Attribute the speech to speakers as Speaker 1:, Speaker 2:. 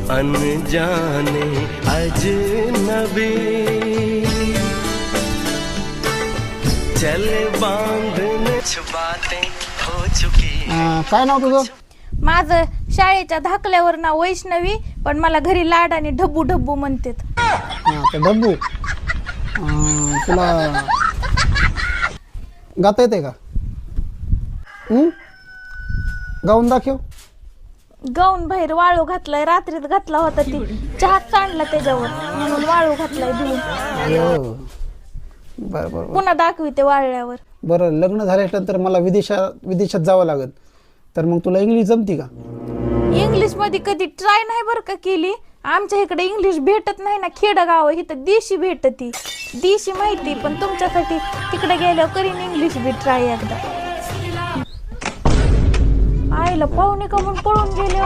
Speaker 1: अनजाने अजनबी चले बांधने बातें हो चुकी।
Speaker 2: काय नाव तुझं?
Speaker 3: माझं शाळेच्या धाकल्यावर नाव वैष्णवी, पण मला घरी लाडाने ढब्बू ढब्बू म्हणतात.
Speaker 2: ते डब्बू. तुला गाता येते का? गाऊन दाखव.
Speaker 3: गाऊन बाहेर वाळू घातलाय, रात्रीत घातला होता, ती चहात सांडला त्याच्यावर म्हणून वाळू घातलाय धुवून.
Speaker 2: बरं बरं
Speaker 3: पुन्हा दाखविते वाळल्यावर.
Speaker 2: बरं, लग्न झाल्यानंतर मला विदेशात जावं लागेल, तर मग तुला इंग्लिश जमती का?
Speaker 3: इंग्लिश मध्ये कधी ट्राय नाही बरं का केली. आमच्या इकडे इंग्लिश भेटत नाही ना, खेडगाव इथं देशी भेटती. देशी माहिती, पण तुमच्यासाठी तिकडे गेल्यावर करीन इंग्लिश बी ट्राय एकदा. आईला पाहुणे का म्हणून पळून गेले.